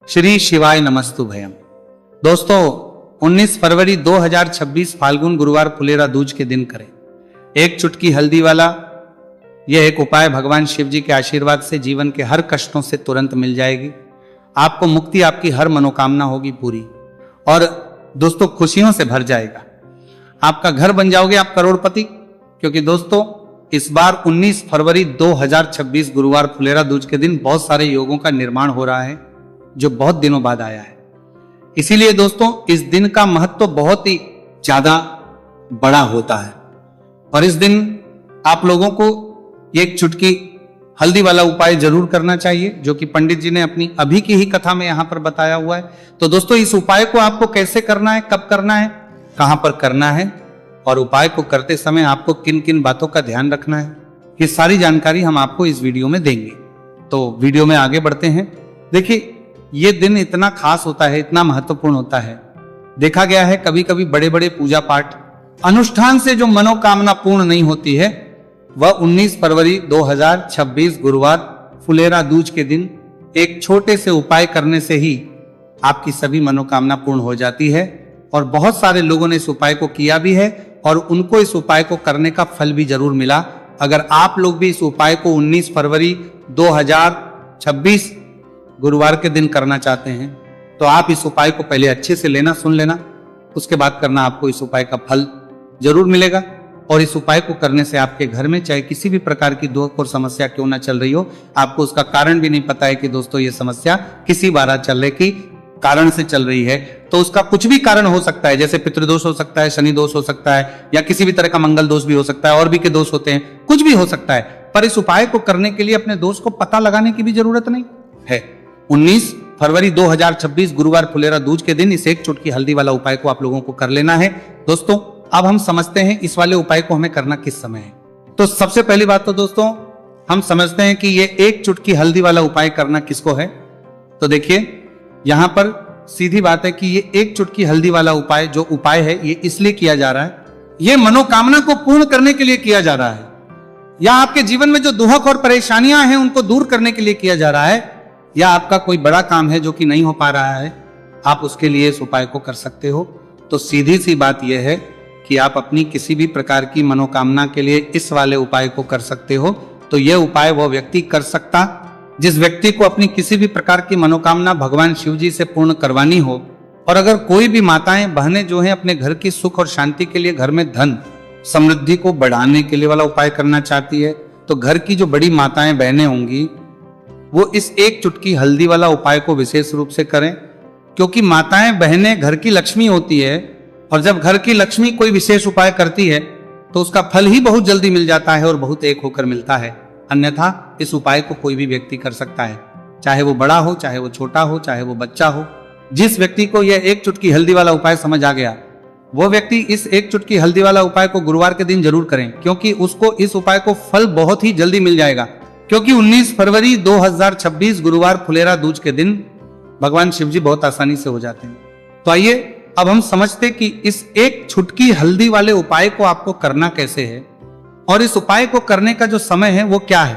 श्री शिवाय नमस्तु भयम। दोस्तों 19 फरवरी 2026 फाल्गुन गुरुवार फुलेरा दूज के दिन करें एक चुटकी हल्दी वाला यह एक उपाय भगवान शिव जी के आशीर्वाद से जीवन के हर कष्टों से तुरंत मिल जाएगी। आपको मुक्ति, आपकी हर मनोकामना होगी पूरी और दोस्तों खुशियों से भर जाएगा। आपका घर बन जाओगे आप करोड़पति, क्योंकि दोस्तों इस बार 19 फरवरी 2026 गुरुवार फुलेरा दूज के दिन बहुत सारे योगों का निर्माण हो रहा है जो बहुत दिनों बाद आया है। इसीलिए दोस्तों इस दिन का महत्व बहुत ही ज्यादा बड़ा होता है और इस दिन आप लोगों को एक चुटकी हल्दी वाला उपाय जरूर करना चाहिए, जो कि पंडित जी ने अपनी अभी की ही कथा में यहां पर बताया हुआ है। तो दोस्तों इस उपाय को आपको कैसे करना है, कब करना है, कहां पर करना है और उपाय को करते समय आपको किन किन बातों का ध्यान रखना है, ये सारी जानकारी हम आपको इस वीडियो में देंगे। तो वीडियो में आगे बढ़ते हैं। देखिए ये दिन इतना खास होता है, इतना महत्वपूर्ण होता है। देखा गया है कभी कभी बड़े बड़े पूजा पाठ अनुष्ठान से जो मनोकामना पूर्ण नहीं होती है वह 19 फरवरी 2026 गुरुवार फुलेरा दूज के दिन एक छोटे से उपाय करने से ही आपकी सभी मनोकामना पूर्ण हो जाती है। और बहुत सारे लोगों ने इस उपाय को किया भी है और उनको इस उपाय को करने का फल भी जरूर मिला। अगर आप लोग भी इस उपाय को 19 फरवरी 2026 गुरुवार के दिन करना चाहते हैं तो आप इस उपाय को पहले अच्छे से लेना, सुन लेना, उसके बाद करना, आपको इस उपाय का फल जरूर मिलेगा। और इस उपाय को करने से आपके घर में चाहे किसी भी प्रकार की दुख और समस्या क्यों ना चल रही हो, आपको उसका कारण भी नहीं पता है कि दोस्तों ये समस्या किसी बारह चलने की कारण से चल रही है, तो उसका कुछ भी कारण हो सकता है। जैसे पितृदोष हो सकता है, शनि दोष हो सकता है, या किसी भी तरह का मंगल दोष भी हो सकता है, और भी के दोष होते हैं, कुछ भी हो सकता है। पर इस उपाय को करने के लिए अपने दोष को पता लगाने की भी जरूरत नहीं है। 19 फरवरी 2026 गुरुवार फुलेरा दूज के दिन इस एक चुटकी हल्दी वाला उपाय को आप लोगों को कर लेना है। दोस्तों अब हम समझते हैं इस वाले उपाय को हमें करना किस समय है। तो सबसे पहली बात तो दोस्तों हम समझते हैं कि ये एक चुटकी हल्दी वाला उपाय करना किसको है। तो देखिए यहां पर सीधी बात है कि ये एक चुटकी हल्दी वाला उपाय जो उपाय है ये इसलिए किया जा रहा है, ये मनोकामना को पूर्ण करने के लिए किया जा रहा है, या आपके जीवन में जो दुख और परेशानियां हैं उनको दूर करने के लिए किया जा रहा है, या आपका कोई बड़ा काम है जो कि नहीं हो पा रहा है, आप उसके लिए इस उपाय को कर सकते हो। तो सीधी सी बात यह है कि आप अपनी किसी भी प्रकार की मनोकामना के लिए इस वाले उपाय को कर सकते हो। तो यह उपाय वह व्यक्ति कर सकता जिस व्यक्ति को अपनी किसी भी प्रकार की मनोकामना भगवान शिव जी से पूर्ण करवानी हो। और अगर कोई भी माताएं बहनें जो हैं अपने घर की सुख और शांति के लिए, घर में धन समृद्धि को बढ़ाने के लिए वाला उपाय करना चाहती है, तो घर की जो बड़ी माताएं बहनें होंगी वो इस एक चुटकी हल्दी वाला उपाय को विशेष रूप से करें, क्योंकि माताएं बहनें घर की लक्ष्मी होती है और जब घर की लक्ष्मी कोई विशेष उपाय करती है तो उसका फल ही बहुत जल्दी मिल जाता है और बहुत एक होकर मिलता है। अन्यथा इस उपाय को कोई भी व्यक्ति कर सकता है, चाहे वो बड़ा हो, चाहे वो छोटा हो, चाहे वो बच्चा हो। जिस व्यक्ति को यह एक चुटकी हल्दी वाला उपाय समझ आ गया वो व्यक्ति इस एक चुटकी हल्दी वाला उपाय को गुरुवार के दिन जरूर करें, क्योंकि उसको इस उपाय को फल बहुत ही जल्दी मिल जाएगा। क्योंकि 19 फरवरी 2026 गुरुवार फुलेरा दूज के दिन भगवान शिव जी बहुत आसानी से हो जाते हैं। तो आइए अब हम समझते कि इस एक चुटकी हल्दी वाले उपाय को आपको करना कैसे है और इस उपाय को करने का जो समय है वो क्या है।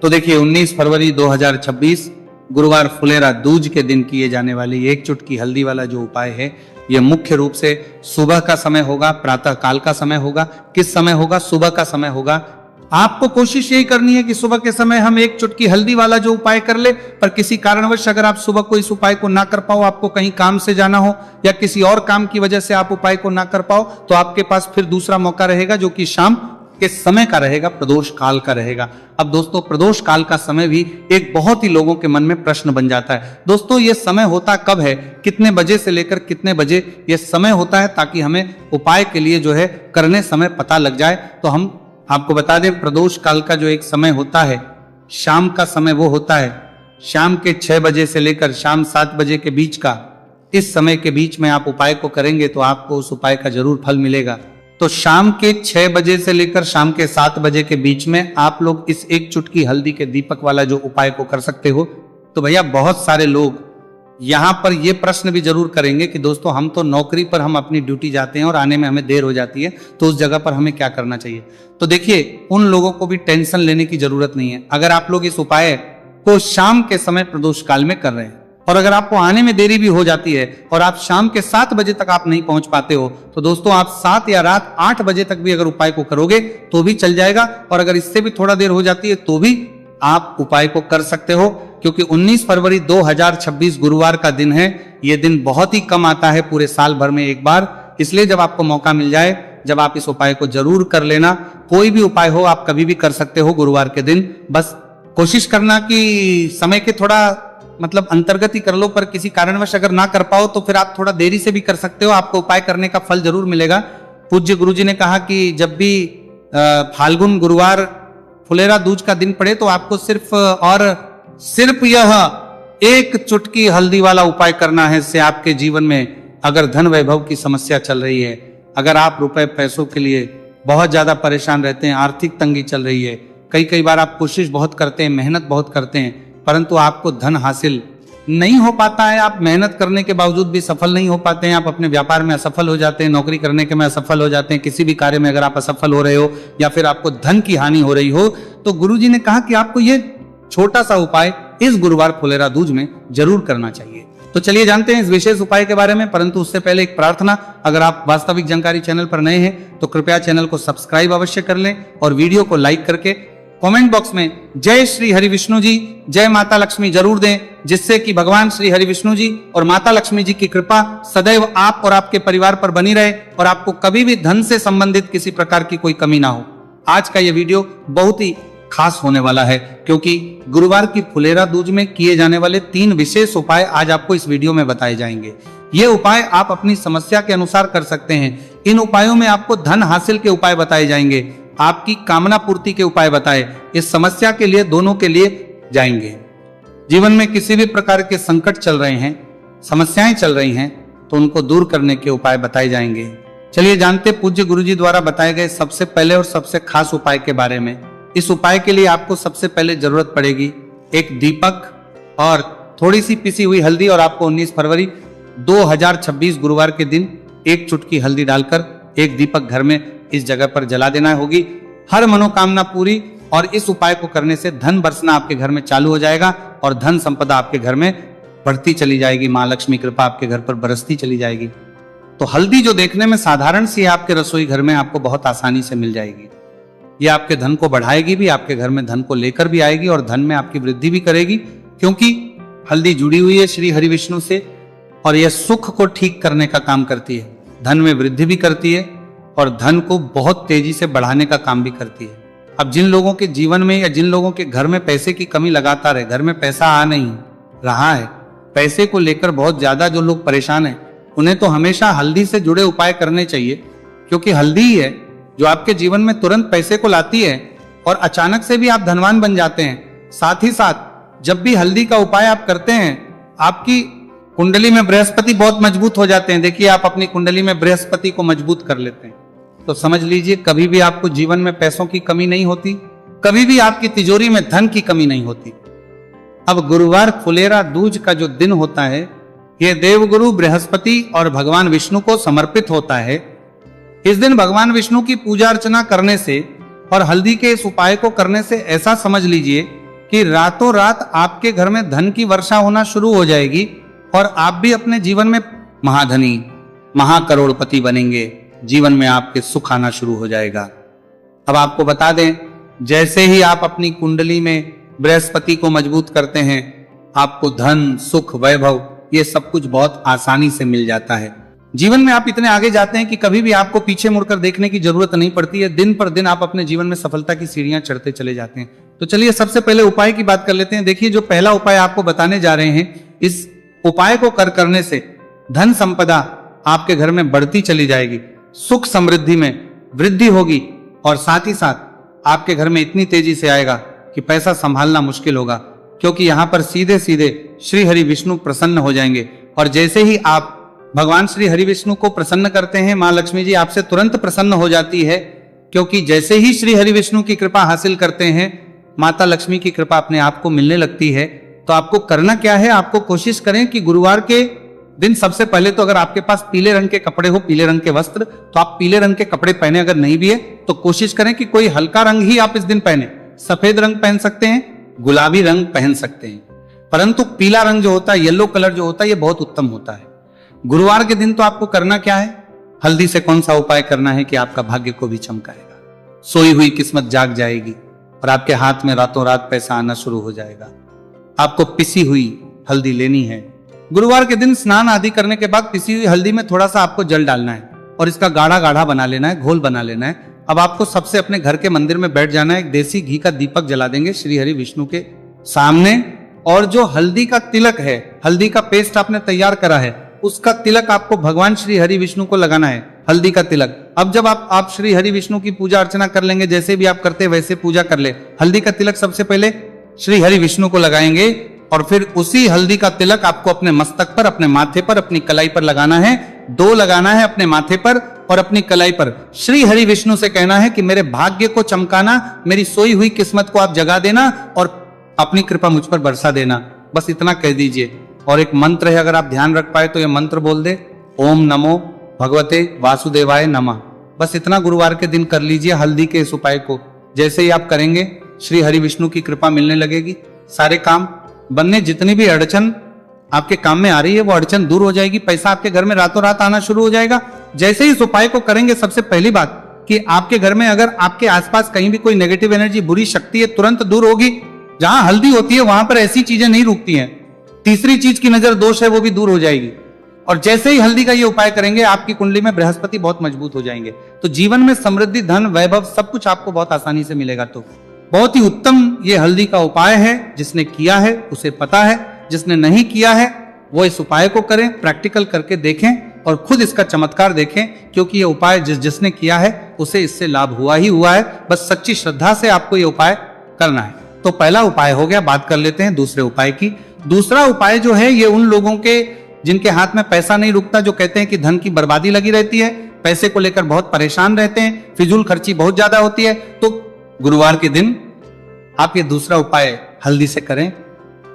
तो देखिए 19 फरवरी 2026 गुरुवार फुलेरा दूज के दिन किए जाने वाली एक चुटकी हल्दी वाला जो उपाय है यह मुख्य रूप से सुबह का समय होगा, प्रातः काल का समय होगा। किस समय होगा? सुबह का समय होगा। आपको कोशिश यही करनी है कि सुबह के समय हम एक चुटकी हल्दी वाला जो उपाय कर ले, पर किसी कारणवश अगर आप सुबह को इस उपाय को ना कर पाओ, आपको कहीं काम से जाना हो या किसी और काम की वजह से आप उपाय को ना कर पाओ, तो आपके पास फिर दूसरा मौका रहेगा जो कि शाम के समय का रहेगा, प्रदोष काल का रहेगा। अब दोस्तों प्रदोष काल का समय भी एक बहुत ही लोगों के मन में प्रश्न बन जाता है। दोस्तों ये समय होता कब है, कितने बजे से लेकर कितने बजे ये समय होता है, ताकि हमें उपाय के लिए जो है करने समय पता लग जाए। तो हम आपको बता दें प्रदोष काल का जो एक समय होता है, शाम का समय वो होता है शाम के 6 बजे से लेकर शाम 7 बजे के बीच का। इस समय के बीच में आप उपाय को करेंगे तो आपको उस उपाय का जरूर फल मिलेगा। तो शाम के 6 बजे से लेकर शाम के 7 बजे के बीच में आप लोग इस एक चुटकी हल्दी के दीपक वाला जो उपाय को कर सकते हो। तो भैया बहुत सारे लोग यहां पर ये प्रश्न भी जरूर करेंगे कि दोस्तों हम तो नौकरी पर हम अपनी ड्यूटी जाते हैं और आने में हमें देर हो जाती है, तो उस जगह पर हमें क्या करना चाहिए। तो देखिए उन लोगों को भी टेंशन लेने की जरूरत नहीं है। अगर आप लोग इस उपाय को शाम के समय प्रदोष काल में कर रहे हैं और अगर आपको आने में देरी भी हो जाती है और आप शाम के 7 बजे तक आप नहीं पहुंच पाते हो, तो दोस्तों आप 7 या रात 8 बजे तक भी अगर उपाय को करोगे तो भी चल जाएगा। और अगर इससे भी थोड़ा देर हो जाती है तो भी आप उपाय को कर सकते हो, क्योंकि 19 फरवरी 2026 गुरुवार का दिन है। यह दिन बहुत ही कम आता है पूरे साल भर में एक बार, इसलिए जब आपको मौका मिल जाए, जब आप इस उपाय को जरूर कर लेना। कोई भी उपाय हो आप कभी भी कर सकते हो गुरुवार के दिन, बस कोशिश करना कि समय के थोड़ा मतलब अंतर्गत ही कर लो, पर किसी कारणवश अगर ना कर पाओ तो फिर आप थोड़ा देरी से भी कर सकते हो, आपको उपाय करने का फल जरूर मिलेगा। पूज्य गुरुजी ने कहा कि जब भी फाल्गुन गुरुवार फुलेरा दूज का दिन पड़े तो आपको सिर्फ यह एक चुटकी हल्दी वाला उपाय करना है। इससे आपके जीवन में अगर धन वैभव की समस्या चल रही है, अगर आप रुपए पैसों के लिए बहुत ज्यादा परेशान रहते हैं, आर्थिक तंगी चल रही है, कई बार आप कोशिश बहुत करते हैं, मेहनत बहुत करते हैं, परंतु आपको धन हासिल नहीं हो पाता है, आप मेहनत करने के बावजूद भी सफल नहीं हो पाते हैं, आप अपने व्यापार में असफल हो जाते हैं, नौकरी करने के में असफल हो जाते हैं, किसी भी कार्य में अगर आप असफल हो रहे हो या फिर आपको धन की हानि हो रही हो, तो गुरुजी ने कहा कि आपको ये छोटा सा उपाय इस गुरुवार फुलेरा दूज में जरूर करना चाहिए। तो चलिए जानते हैं इस विशेष उपाय के बारे में, परंतु उससे पहले एक प्रार्थना, अगर आप वास्तविक जानकारी चैनल पर नए हैं तो कृपया चैनल को सब्सक्राइब अवश्य कर लें और वीडियो को लाइक करके कमेंट बॉक्स में जय श्री हरि विष्णु जी, जय माता लक्ष्मी जरूर दें, जिससे कि भगवान श्री हरि विष्णु जी और माता लक्ष्मी जी की कृपा सदैव आप और आपके परिवार पर बनी रहे और आपको कभी भी धन से संबंधित किसी प्रकार की कोई कमी ना हो। आज का यह वीडियो बहुत ही खास होने वाला है, क्योंकि गुरुवार की फुलेरा दूज में किए जाने वाले 3 विशेष उपाय आज आपको इस वीडियो में बताए जाएंगे। ये उपाय आप अपनी समस्या के अनुसार कर सकते हैं। इन उपायों में आपको धन हासिल के उपाय बताए जाएंगे, आपकी कामना पूर्ति के उपाय बताए, इस समस्या के लिए दोनों के लिए जाएंगे। जीवन में किसी भी प्रकार के संकट चल रहे हैं, समस्याएं चल रही हैं, तो उनको दूर करने के उपाय बताए जाएंगे। चलिए जानते पूज्य गुरुजी द्वारा बताए गए सबसे पहले और सबसे खास उपाय के बारे में। इस उपाय के लिए आपको सबसे पहले जरूरत पड़ेगी एक दीपक और थोड़ी सी पिसी हुई हल्दी, और आपको 19 फरवरी 2026 गुरुवार के दिन एक चुटकी हल्दी डालकर एक दीपक घर में इस जगह पर जला देना होगी। हर मनोकामना पूरी, और इस उपाय को करने से धन बरसना आपके घर में चालू हो जाएगा और धन संपदा आपके घर में बढ़ती चली जाएगी, मां लक्ष्मी कृपा आपके घर पर बरसती चली जाएगी। तो हल्दी जो देखने में साधारण सी है, आपके रसोई घर में आपको बहुत आसानी से मिल जाएगी। ये आपके धन को बढ़ाएगी भी, आपके घर में धन को लेकर भी आएगी और धन में आपकी वृद्धि भी करेगी, क्योंकि हल्दी जुड़ी हुई है श्री हरि विष्णु से और यह सुख को ठीक करने का काम करती है, धन में वृद्धि भी करती है और धन को बहुत तेजी से बढ़ाने का काम भी करती है। अब जिन लोगों के जीवन में या जिन लोगों के घर में पैसे की कमी लगातार है, घर में पैसा आ नहीं रहा है, पैसे को लेकर बहुत ज्यादा जो लोग परेशान हैं, उन्हें तो हमेशा हल्दी से जुड़े उपाय करने चाहिए, क्योंकि हल्दी ही है जो आपके जीवन में तुरंत पैसे को लाती है और अचानक से भी आप धनवान बन जाते हैं। साथ ही साथ जब भी हल्दी का उपाय आप करते हैं, आपकी कुंडली में बृहस्पति बहुत मजबूत हो जाते हैं। देखिए आप अपनी कुंडली में बृहस्पति को मजबूत कर लेते हैं तो समझ लीजिए कभी भी आपको जीवन में पैसों की कमी नहीं होती, कभी भी आपकी तिजोरी में धन की कमी नहीं होती। अब गुरुवार फुलेरा दूज का जो दिन होता है, यह देवगुरु बृहस्पति और भगवान विष्णु को समर्पित होता है। इस दिन भगवान विष्णु की पूजा अर्चना करने से और हल्दी के इस उपाय को करने से ऐसा समझ लीजिए कि रातों रात आपके घर में धन की वर्षा होना शुरू हो जाएगी और आप भी अपने जीवन में महाधनी, महाकरोड़पति बनेंगे। जीवन में आपके सुख आना शुरू हो जाएगा। अब आपको बता दें, जैसे ही आप अपनी कुंडली में बृहस्पति को मजबूत करते हैं, आपको धन, सुख, वैभव ये सब कुछ बहुत आसानी से मिल जाता है। जीवन में आप इतने आगे जाते हैं कि कभी भी आपको पीछे मुड़कर देखने की जरूरत नहीं पड़ती है। दिन पर दिन आप अपने जीवन में सफलता की सीढ़ियां चढ़ते चले जाते हैं। तो चलिए सबसे पहले उपाय की बात कर लेते हैं। देखिए जो पहला उपाय आपको बताने जा रहे हैं, इस उपाय को करने से धन संपदा आपके घर में बढ़ती चली जाएगी, सुख समृद्धि में वृद्धि होगी और साथ ही साथ आपके घर में इतनी तेजी से आएगा कि पैसा संभालना मुश्किल होगा, क्योंकि यहां पर सीधे सीधे श्री हरि विष्णु प्रसन्न हो जाएंगे। और जैसे ही आप भगवान श्री हरि विष्णु को प्रसन्न करते हैं, मां लक्ष्मी जी आपसे तुरंत प्रसन्न हो जाती है, क्योंकि जैसे ही श्री हरि विष्णु की कृपा हासिल करते हैं, माता लक्ष्मी की कृपा अपने आप को मिलने लगती है। तो आपको करना क्या है, आपको कोशिश करें कि गुरुवार के दिन सबसे पहले तो अगर आपके पास पीले रंग के कपड़े हो, पीले रंग के वस्त्र, तो आप पीले रंग के कपड़े पहने। अगर नहीं भी है तो कोशिश करें कि कोई हल्का रंग ही आप इस दिन पहने। सफेद रंग पहन सकते हैं, गुलाबी रंग पहन सकते हैं, परंतु पीला रंग जो होता है, येलो कलर जो होता है, ये बहुत उत्तम होता है। गुरुवार के दिन तो आपको करना क्या है, हल्दी से कौन सा उपाय करना है कि आपका भाग्य को भी चमकाएगा, सोई हुई किस्मत जाग जाएगी और आपके हाथ में रातों रात पैसा आना शुरू हो जाएगा। आपको पिसी हुई हल्दी लेनी है। गुरुवार के दिन स्नान आदि करने के बाद पिसी हुई हल्दी में थोड़ा सा आपको जल डालना है और इसका गाढ़ा गाढ़ा बना लेना है, घोल बना लेना है। अब आपको सबसे अपने घर के मंदिर में बैठ जाना है, एक देसी घी का दीपक जला देंगे श्री हरि विष्णु के सामने, और जो हल्दी का तिलक है, हल्दी का पेस्ट आपने तैयार करा है, उसका तिलक आपको भगवान श्री हरि विष्णु को लगाना है, हल्दी का तिलक। अब जब आप श्री हरि विष्णु की पूजा अर्चना कर लेंगे, जैसे भी आप करते वैसे पूजा कर ले। हल्दी का तिलक सबसे पहले श्री हरि विष्णु को लगाएंगे और फिर उसी हल्दी का तिलक आपको अपने मस्तक पर, अपने माथे पर, अपनी कलाई पर लगाना है। 2 लगाना है अपने माथे पर और अपनी कलाई पर। श्री हरि विष्णु से कहना है कि मेरे भाग्य को चमकाना, मेरी सोई हुई किस्मत को आप जगा देना और अपनी कृपा मुझ पर बरसा देना। बस इतना कह दीजिए। और एक मंत्र है, अगर आप ध्यान रख पाए तो ये मंत्र बोल दे, ओम नमो भगवते वासुदेवाय नमः। बस इतना गुरुवार के दिन कर लीजिए हल्दी के इस उपाय को। जैसे ही आप करेंगे श्री हरि विष्णु की कृपा मिलने लगेगी, सारे काम बनने, जितनी भी अड़चन आपके काम में आ रही है वो अड़चन दूर हो जाएगी, पैसा आपके घर में रातों रात आना शुरू हो जाएगा। जैसे ही इस उपाय को करेंगे, सबसे पहली बात कि आपके घर में अगर आपके आसपास कहीं भी कोई नेगेटिव एनर्जी, बुरी शक्ति है, तुरंत दूर होगी। जहां हल्दी होती है वहां पर ऐसी चीजें नहीं रुकती हैं। तीसरी चीज की नजर दोष है वो भी दूर हो जाएगी। और जैसे ही हल्दी का ये उपाय करेंगे, आपकी कुंडली में बृहस्पति बहुत मजबूत हो जाएंगे, तो जीवन में समृद्धि, धन, वैभव सब कुछ आपको बहुत आसानी से मिलेगा। तो बहुत ही उत्तम ये हल्दी का उपाय है। जिसने किया है उसे पता है, जिसने नहीं किया है वो इस उपाय को करें, प्रैक्टिकल करके देखें और खुद इसका चमत्कार देखें, क्योंकि ये उपाय जिसने किया है उसे इससे लाभ हुआ ही हुआ है। बस सच्ची श्रद्धा से आपको ये उपाय करना है। तो पहला उपाय हो गया। बात कर लेते हैं दूसरे उपाय की। दूसरा उपाय जो है ये उन लोगों के जिनके हाथ में पैसा नहीं रुकता, जो कहते हैं कि धन की बर्बादी लगी रहती है, पैसे को लेकर बहुत परेशान रहते हैं, फिजूल खर्ची बहुत ज्यादा होती है, तो गुरुवार के दिन आप ये दूसरा उपाय हल्दी से करें।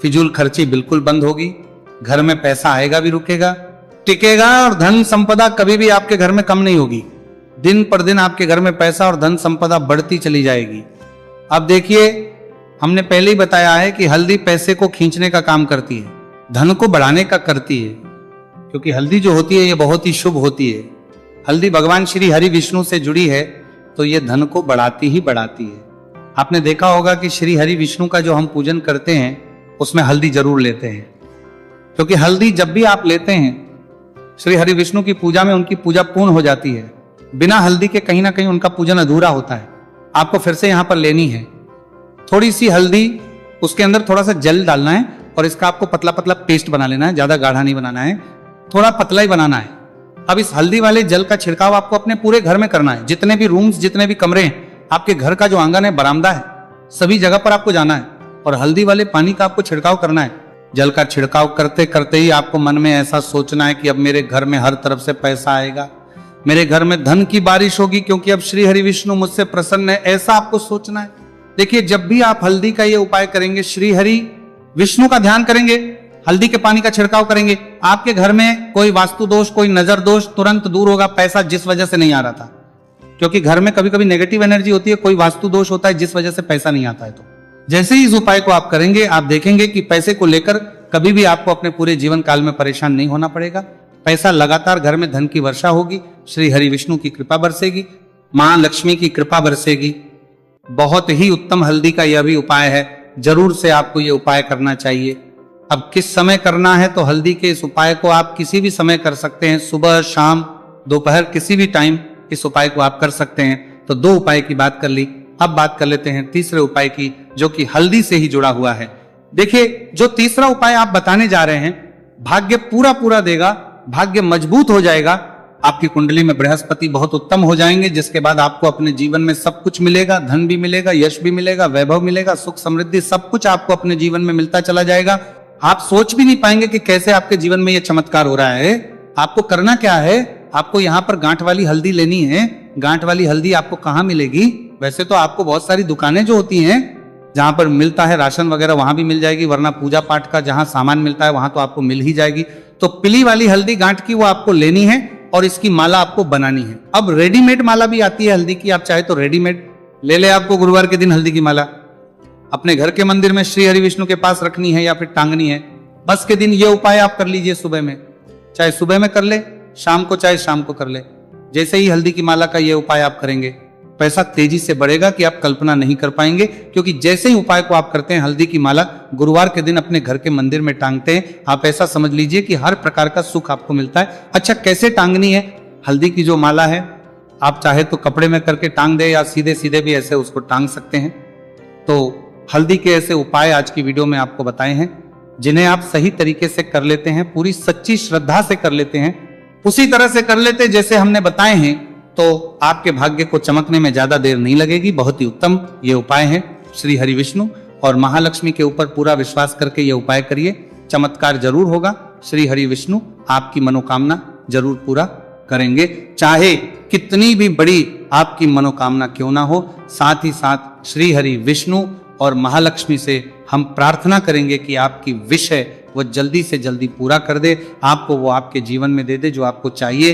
फिजूल खर्ची बिल्कुल बंद होगी, घर में पैसा आएगा भी, रुकेगा, टिकेगा और धन संपदा कभी भी आपके घर में कम नहीं होगी। दिन पर दिन आपके घर में पैसा और धन संपदा बढ़ती चली जाएगी। अब देखिए, हमने पहले ही बताया है कि हल्दी पैसे को खींचने का काम करती है, धन को बढ़ाने का करती है, क्योंकि हल्दी जो होती है ये बहुत ही शुभ होती है। हल्दी भगवान श्री हरि विष्णु से जुड़ी है तो ये धन को बढ़ाती ही बढ़ाती है। आपने देखा होगा कि श्री हरि विष्णु का जो हम पूजन करते हैं उसमें हल्दी जरूर लेते हैं, क्योंकि हल्दी जब भी आप लेते हैं श्री हरि विष्णु की पूजा में उनकी पूजा पूर्ण हो जाती है। बिना हल्दी के कहीं ना कहीं उनका पूजन अधूरा होता है। आपको फिर से यहां पर लेनी है थोड़ी सी हल्दी, उसके अंदर थोड़ा सा जल डालना है और इसका आपको पतला पतला पेस्ट बना लेना है, ज्यादा गाढ़ा नहीं बनाना है, थोड़ा पतला ही बनाना है। अब इस हल्दी वाले जल का छिड़काव आपको अपने पूरे घर में करना है। जितने भी रूम्स, जितने भी कमरे हैं, आपके घर का जो आंगन है, बरामदा है, सभी जगह पर आपको जाना है और हल्दी वाले पानी का आपको छिड़काव करना है। जल का छिड़काव करते करते ही आपको मन में ऐसा सोचना है कि अब मेरे घर में हर तरफ से पैसा आएगा, मेरे घर में धन की बारिश होगी, क्योंकि अब श्री हरि विष्णु मुझसे प्रसन्न है, ऐसा आपको सोचना है। देखिए, जब भी आप हल्दी का ये उपाय करेंगे, श्री हरि विष्णु का ध्यान करेंगे, हल्दी के पानी का छिड़काव करेंगे, आपके घर में कोई वास्तु दोष, कोई नजर दोष तुरंत दूर होगा। पैसा जिस वजह से नहीं आ रहा था, क्योंकि घर में कभी कभी नेगेटिव एनर्जी होती है, कोई वास्तु दोष होता है जिस वजह से पैसा नहीं आता है। तो जैसे ही इस उपाय को आप करेंगे, आप देखेंगे कि पैसे को लेकर कभी भी आपको अपने पूरे जीवन काल में परेशान नहीं होना पड़ेगा। पैसा लगातार घर में, धन की वर्षा होगी, श्री हरि विष्णु की कृपा बरसेगी, मां लक्ष्मी की कृपा बरसेगी। बहुत ही उत्तम हल्दी का यह भी उपाय है, जरूर से आपको यह उपाय करना चाहिए। अब किस समय करना है, तो हल्दी के इस उपाय को आप किसी भी समय कर सकते हैं, सुबह, शाम, दोपहर, किसी भी टाइम इस उपाय को आप कर सकते हैं। तो 2 उपाय की बात कर ली। अब बात कर लेते हैं तीसरे उपाय की, जो कि हल्दी से ही जुड़ा हुआ है। देखिए, जो तीसरा उपाय आप बताने जा रहे हैं, भाग्य पूरा पूरा देगा, भाग्य मजबूत हो जाएगा, आपकी कुंडली में बृहस्पति बहुत उत्तम हो जाएंगे, जिसके बाद आपको अपने जीवन में सब कुछ मिलेगा, धन भी मिलेगा, यश भी मिलेगा, वैभव मिलेगा, सुख समृद्धि सब कुछ आपको अपने जीवन में मिलता चला जाएगा। आप सोच भी नहीं पाएंगे कि कैसे आपके जीवन में यह चमत्कार हो रहा है। आपको करना क्या है, आपको यहाँ पर गांठ वाली हल्दी लेनी है। गांठ वाली हल्दी आपको कहाँ मिलेगी? वैसे तो आपको बहुत सारी दुकानें जो होती हैं जहां पर मिलता है राशन वगैरह, वहां भी मिल जाएगी, वरना पूजा पाठ का जहां सामान मिलता है वहां तो आपको मिल ही जाएगी। तो पीली वाली हल्दी गांठ की वो आपको लेनी है और इसकी माला आपको बनानी है। अब रेडीमेड माला भी आती है हल्दी की, आप चाहे तो रेडीमेड ले ले आपको गुरुवार के दिन हल्दी की माला। अपने घर के मंदिर में श्री हरि विष्णु के पास रखनी है या फिर टांगनी है, बस के दिन ये उपाय आप कर लीजिए सुबह में, चाहे सुबह में कर ले, शाम को चाहे शाम को कर ले। जैसे ही हल्दी की माला का ये उपाय आप करेंगे, पैसा तेजी से बढ़ेगा कि आप कल्पना नहीं कर पाएंगे, क्योंकि जैसे ही उपाय को आप करते हैं, हल्दी की माला गुरुवार के दिन अपने घर के मंदिर में टांगते हैं, आप ऐसा समझ लीजिए कि हर प्रकार का सुख आपको मिलता है। अच्छा, कैसे टांगनी है हल्दी की जो माला है? आप चाहे तो कपड़े में करके टांग दे या सीधे सीधे भी ऐसे उसको टांग सकते हैं। तो हल्दी के ऐसे उपाय आज की वीडियो में आपको बताए हैं, जिन्हें आप सही तरीके से कर लेते हैं, पूरी सच्ची श्रद्धा से कर लेते हैं, उसी तरह से कर लेते जैसे हमने बताए हैं, तो आपके भाग्य को चमकने में ज्यादा देर नहीं लगेगी। बहुत ही उत्तम ये उपाय है। श्री हरि विष्णु और महालक्ष्मी के ऊपर पूरा विश्वास करके ये उपाय करिए, चमत्कार जरूर होगा। श्री हरि विष्णु आपकी मनोकामना जरूर पूरा करेंगे, चाहे कितनी भी बड़ी आपकी मनोकामना क्यों ना हो। साथ ही साथ श्री हरि विष्णु और महालक्ष्मी से हम प्रार्थना करेंगे कि आपकी विश है वो जल्दी से जल्दी पूरा कर दे, आपको वो आपके जीवन में दे दे जो आपको चाहिए।